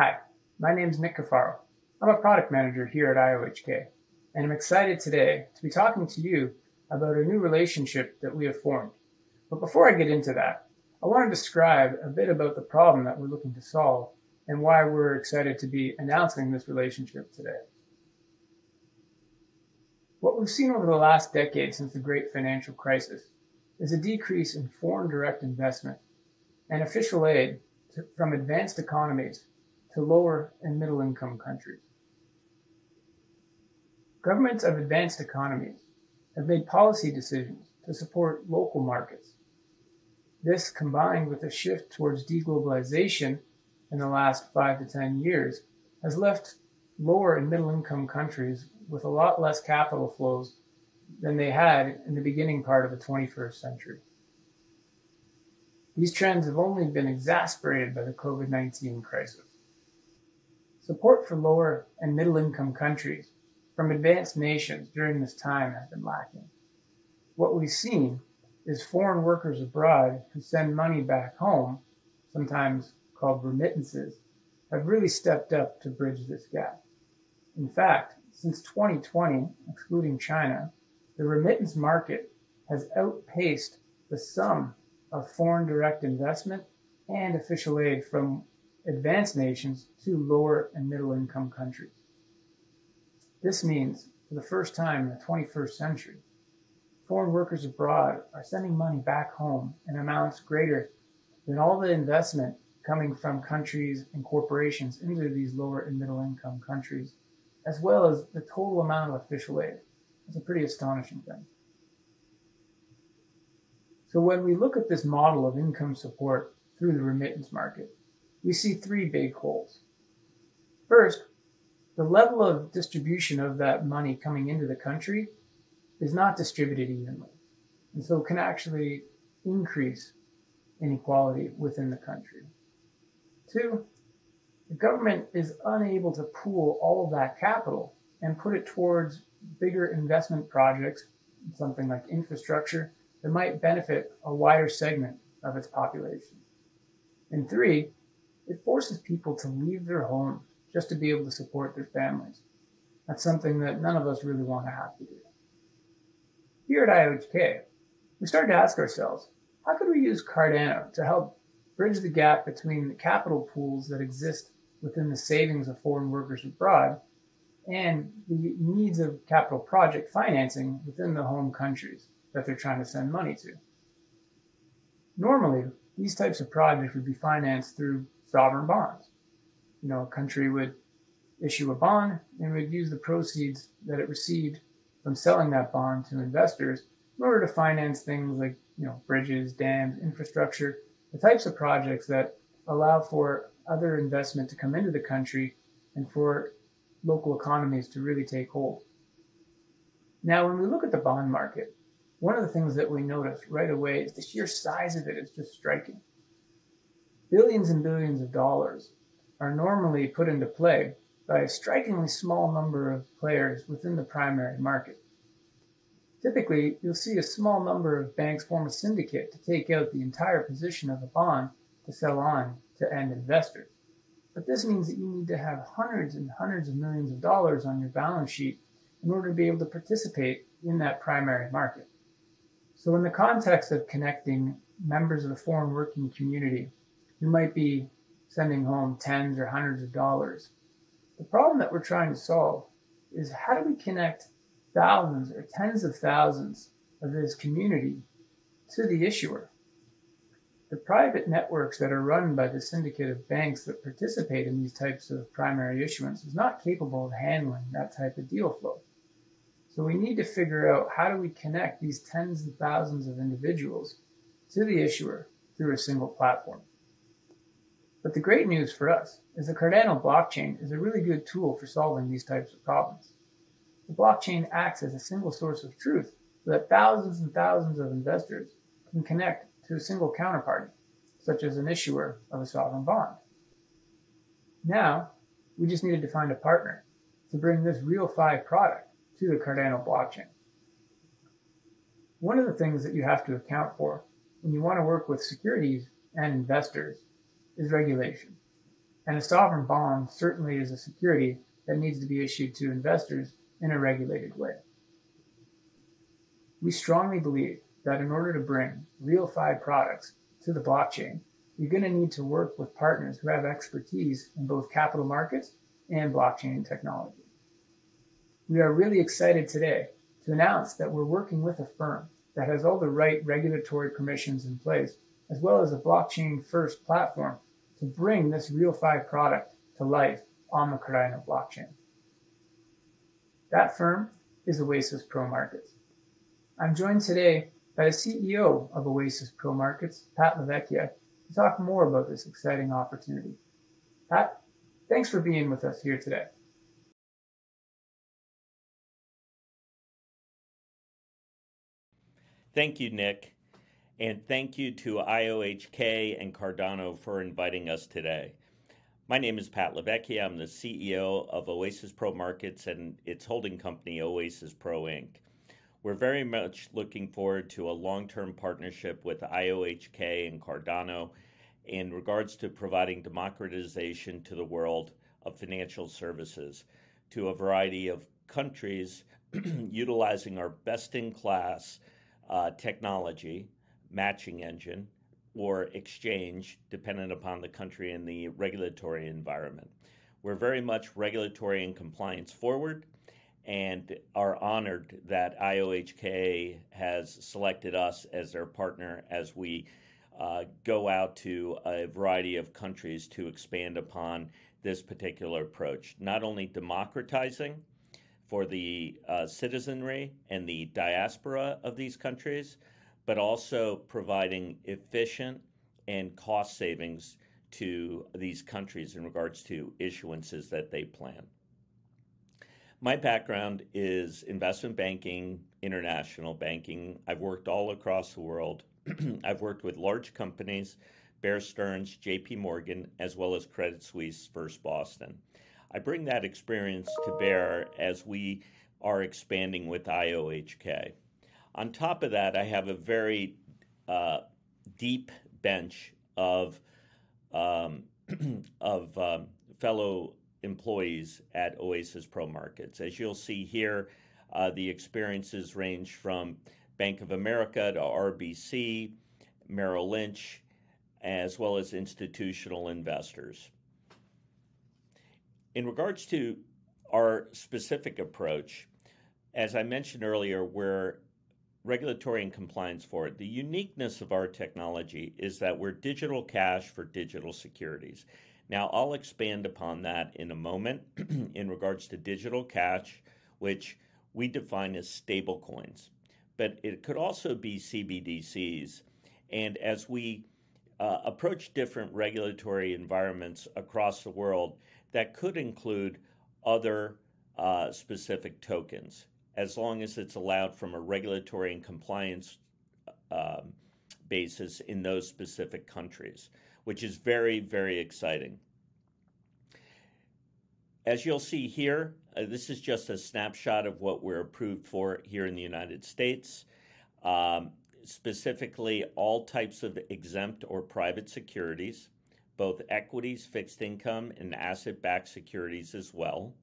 Hi, my name is Nick Cafaro. I'm a product manager here at IOHK, and I'm excited today to be talking to you about a new relationship that we have formed. But before I get into that, I want to describe a bit about the problem that we're looking to solve and why we're excited to be announcing this relationship today. What we've seen over the last decade since the Great Financial Crisis is a decrease in foreign direct investment and official aid from advanced economies to lower and middle income countries. Governments of advanced economies have made policy decisions to support local markets. This, combined with a shift towards deglobalization in the last 5 to 10 years, has left lower and middle income countries with a lot less capital flows than they had in the beginning part of the 21st century. These trends have only been exacerbated by the COVID-19 crisis. Support for lower and middle income countries from advanced nations during this time has been lacking. What we've seen is foreign workers abroad who send money back home, sometimes called remittances, have really stepped up to bridge this gap. In fact, since 2020, excluding China, the remittance market has outpaced the sum of foreign direct investment and official aid from advanced nations to lower and middle income countries. This means, for the first time in the 21st century, foreign workers abroad are sending money back home in amounts greater than all the investment coming from countries and corporations into these lower and middle income countries, as well as the total amount of official aid. It's a pretty astonishing thing. So when we look at this model of income support through the remittance market, we see three big holes. First, the level of distribution of that money coming into the country is not distributed evenly, and so can actually increase inequality within the country. Two, the government is unable to pool all of that capital and put it towards bigger investment projects, something like infrastructure, that might benefit a wider segment of its population. And three, it forces people to leave their homes just to be able to support their families. That's something that none of us really want to have to do. Here at IOHK, we started to ask ourselves, how could we use Cardano to help bridge the gap between the capital pools that exist within the savings of foreign workers abroad and the needs of capital project financing within the home countries that they're trying to send money to? Normally, these types of projects would be financed through sovereign bonds. A country would issue a bond and would use the proceeds that it received from selling that bond to investors in order to finance things like, bridges, dams, infrastructure, the types of projects that allow for other investment to come into the country and for local economies to really take hold. Now, when we look at the bond market, one of the things that we notice right away is the sheer size of it is just striking. Billions and billions of dollars are normally put into play by a strikingly small number of players within the primary market. Typically, you'll see a small number of banks form a syndicate to take out the entire position of a bond to sell on to end investors. But this means that you need to have hundreds and hundreds of millions of dollars on your balance sheet in order to be able to participate in that primary market. So in the context of connecting members of the foreign working community who might be sending home tens or hundreds of dollars, the problem that we're trying to solve is how do we connect thousands or tens of thousands of this community to the issuer? The private networks that are run by the syndicate of banks that participate in these types of primary issuance is not capable of handling that type of deal flow. So we need to figure out how do we connect these tens of thousands of individuals to the issuer through a single platform. But the great news for us is the Cardano blockchain is a really good tool for solving these types of problems. The blockchain acts as a single source of truth so that thousands and thousands of investors can connect to a single counterparty, such as an issuer of a sovereign bond. Now, we just needed to find a partner to bring this RealFi product to the Cardano blockchain. One of the things that you have to account for when you want to work with securities and investors is regulation. And a sovereign bond certainly is a security that needs to be issued to investors in a regulated way. We strongly believe that in order to bring real-fi products to the blockchain, you're going to need to work with partners who have expertise in both capital markets and blockchain technology. We are really excited today to announce that we're working with a firm that has all the right regulatory permissions in place, as well as a blockchain-first platform to bring this real-fi product to life on the Cardano blockchain. That firm is Oasis Pro Markets. I'm joined today by the CEO of Oasis Pro Markets, Pat Lavecki, to talk more about this exciting opportunity. Pat, thanks for being with us here today. Thank you, Nick, and thank you to IOHK and Cardano for inviting us today. My name is Pat Lavecki. I'm the CEO of Oasis Pro Markets and its holding company, Oasis Pro Inc. We're very much looking forward to a long-term partnership with IOHK and Cardano in regards to providing democratization to the world of financial services to a variety of countries utilizing our best-in-class technology, matching engine, or exchange, dependent upon the country and the regulatory environment. We're very much regulatory and compliance forward and are honored that IOHK has selected us as their partner as we go out to a variety of countries to expand upon this particular approach, not only democratizing for the citizenry and the diaspora of these countries, but also providing efficient and cost savings to these countries in regards to issuances that they plan. My background is investment banking, international banking. I've worked all across the world. I've worked with large companies, Bear Stearns, JP Morgan, as well as Credit Suisse, First Boston. I bring that experience to bear as we are expanding with IOHK. On top of that, I have a very deep bench of fellow employees at Oasis Pro Markets. As you'll see here, the experiences range from Bank of America to RBC, Merrill Lynch, as well as institutional investors. In regards to our specific approach, as I mentioned earlier, we're regulatory and compliance forward. The uniqueness of our technology is that we're digital cash for digital securities. Now, I'll expand upon that in a moment in regards to digital cash, which we define as stable coins. But it could also be CBDCs. And as we approach different regulatory environments across the world, that could include other specific tokens, as long as it's allowed from a regulatory and compliance basis in those specific countries, which is very, very exciting. As you'll see here, this is just a snapshot of what we're approved for here in the United States. Specifically, all types of exempt or private securities, both equities, fixed income, and asset-backed securities as well.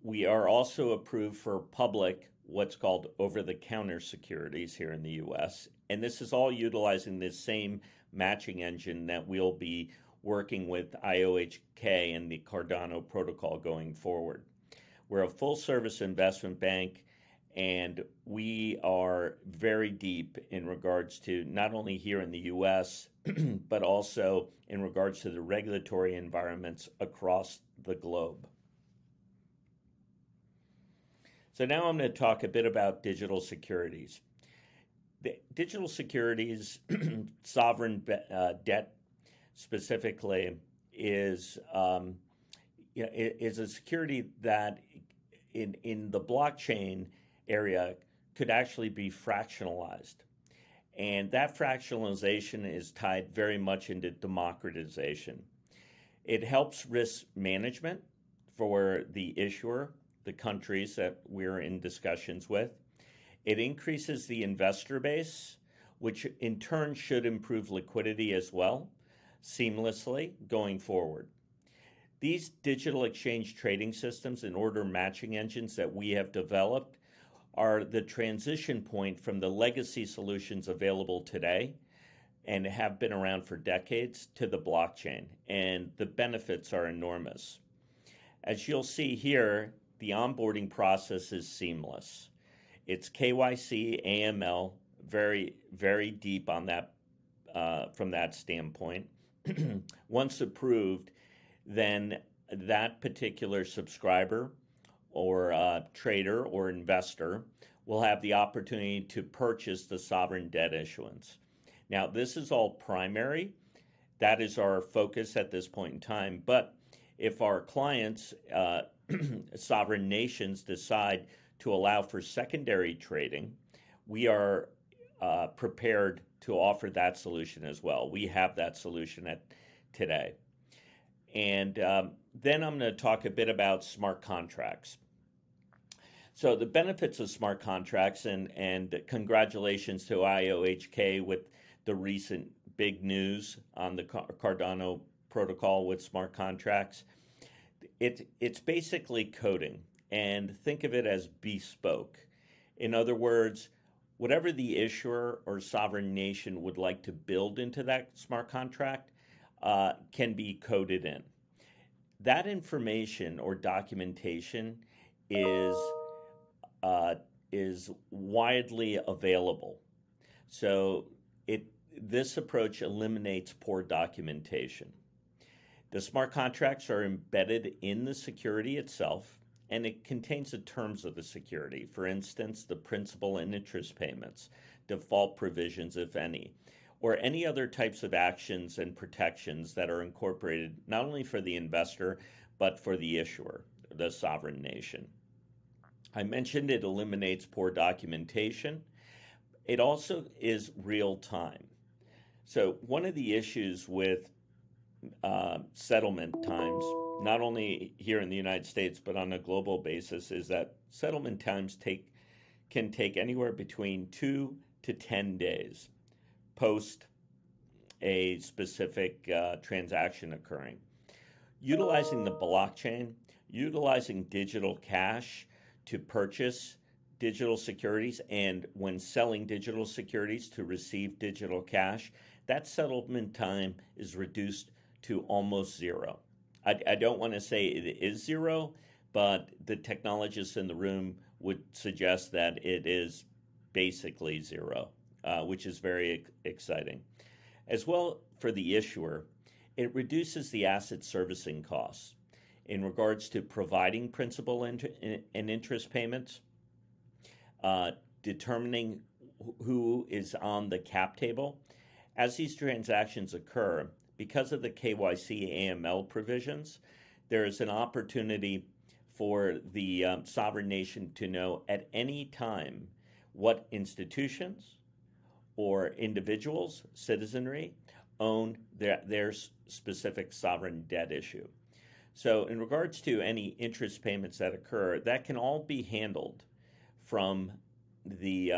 We are also approved for public, what's called over-the-counter securities here in the U.S., and this is all utilizing this same matching engine that we'll be working with IOHK and the Cardano protocol going forward. We're a full-service investment bank, and we are very deep in regards to not only here in the U.S., but also in regards to the regulatory environments across the globe. So now I'm going to talk a bit about digital securities. The digital securities, sovereign debt specifically, is a security that in the blockchain area could actually be fractionalized. And that fractionalization is tied very much into democratization. It helps risk management for the issuer, the countries that we're in discussions with. It increases the investor base, which in turn should improve liquidity as well, seamlessly going forward. These digital exchange trading systems and order matching engines that we have developed are the transition point from the legacy solutions available today and have been around for decades to the blockchain, and the benefits are enormous. As you'll see here, the onboarding process is seamless. It's KYC, AML, very, very deep on that from that standpoint. Once approved, then that particular subscriber or trader or investor will have the opportunity to purchase the sovereign debt issuance. Now, this is all primary. That is our focus at this point in time. But if our clients, sovereign nations, decide to allow for secondary trading, we are prepared to offer that solution as well. We have that solution today. And then I'm going to talk a bit about smart contracts. So the benefits of smart contracts, and congratulations to IOHK with the recent big news on the Cardano protocol with smart contracts. It's basically coding, and think of it as bespoke. In other words, whatever the issuer or sovereign nation would like to build into that smart contract can be coded in. That information or documentation is widely available. So this approach eliminates poor documentation. The smart contracts are embedded in the security itself, and it contains the terms of the security. For instance, the principal and interest payments, default provisions, if any, or any other types of actions and protections that are incorporated not only for the investor, but for the issuer, the sovereign nation. I mentioned it eliminates poor documentation. It also is real time. So one of the issues with settlement times, not only here in the United States, but on a global basis, is that settlement times can take anywhere between 2 to 10 days post a specific transaction occurring. Utilizing the blockchain, utilizing digital cash to purchase digital securities, and when selling digital securities to receive digital cash, that settlement time is reduced to almost zero. I don't want to say it is zero, but the technologists in the room would suggest that it is basically zero, which is very exciting. As well, for the issuer, it reduces the asset servicing costs in regards to providing principal and interest payments, determining who is on the cap table. As these transactions occur, because of the KYC AML provisions, there is an opportunity for the sovereign nation to know at any time what institutions or individuals, citizenry, own their specific sovereign debt issue. So in regards to any interest payments that occur, that can all be handled from the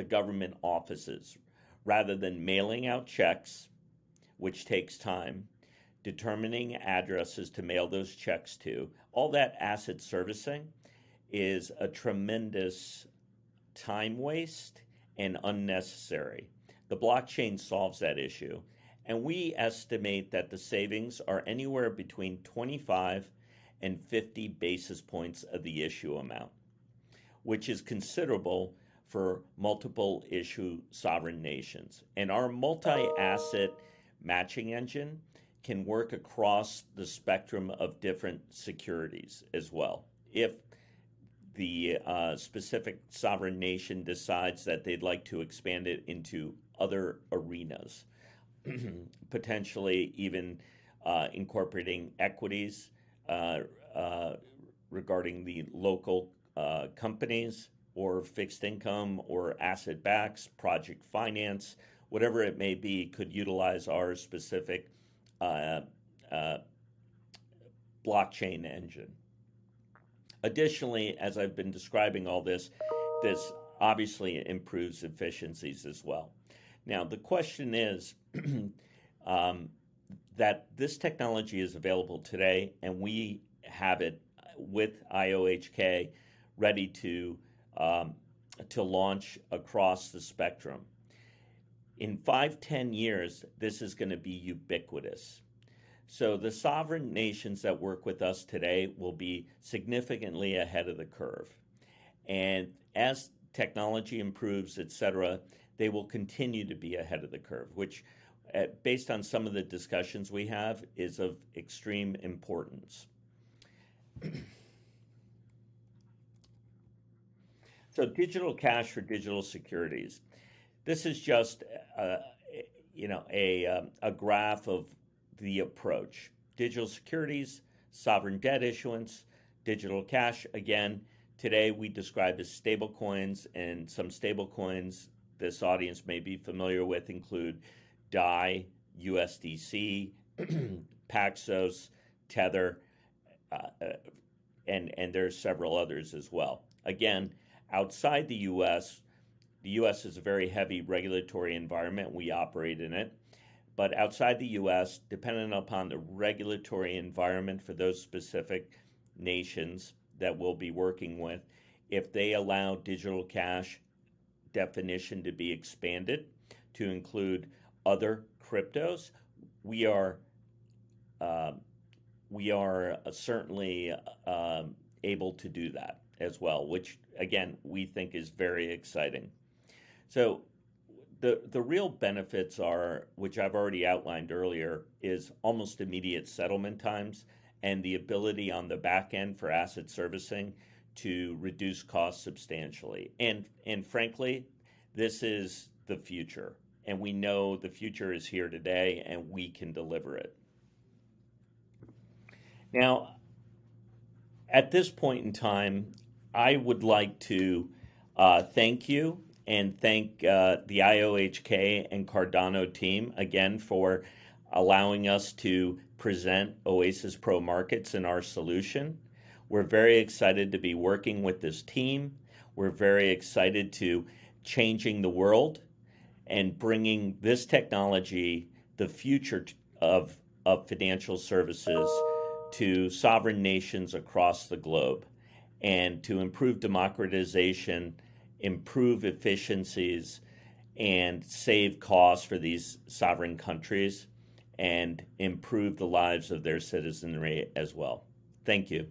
government offices rather than mailing out checks, which takes time, determining addresses to mail those checks to. All that asset servicing is a tremendous time waste and unnecessary. The blockchain solves that issue, and we estimate that the savings are anywhere between 25 and 50 basis points of the issue amount, which is considerable for multiple issue sovereign nations. And our multi-asset matching engine can work across the spectrum of different securities as well. If the specific sovereign nation decides that they'd like to expand it into other arenas, potentially even incorporating equities regarding the local companies, or fixed income, or asset backs, project finance, whatever it may be, could utilize our specific blockchain engine. Additionally, as I've been describing all this, this obviously improves efficiencies as well. Now, the question is, that this technology is available today, and we have it with IOHK ready to launch across the spectrum. In 5-10 years, this is going to be ubiquitous. So the sovereign nations that work with us today will be significantly ahead of the curve. And as technology improves, et cetera, they will continue to be ahead of the curve, which, based on some of the discussions we have, is of extreme importance. So digital cash for digital securities. This is just a graph of the approach. Digital securities, sovereign debt issuance, digital cash. Again, today we describe as stable coins, and some stable coins this audience may be familiar with include DAI, USDC, Paxos, Tether, and there's several others as well. Again, outside the U.S. is a very heavy regulatory environment. We operate in it. But outside the U.S., depending upon the regulatory environment for those specific nations that we'll be working with, if they allow digital cash definition to be expanded to include other cryptos, we are certainly able to do that as well, which again we think is very exciting. So the real benefits are, which I've already outlined earlier, is almost immediate settlement times and the ability on the back end for asset servicing to reduce costs substantially. And frankly, this is the future. And we know the future is here today, and we can deliver it. Now, at this point in time, I would like to thank you and thank the IOHK and Cardano team again for allowing us to present Oasis Pro Markets and our solution. We're very excited to be working with this team. We're very excited to changing the world and bringing this technology, the future of financial services, to sovereign nations across the globe, and to improve democratization, improve efficiencies, and save costs for these sovereign countries, and improve the lives of their citizenry as well. Thank you.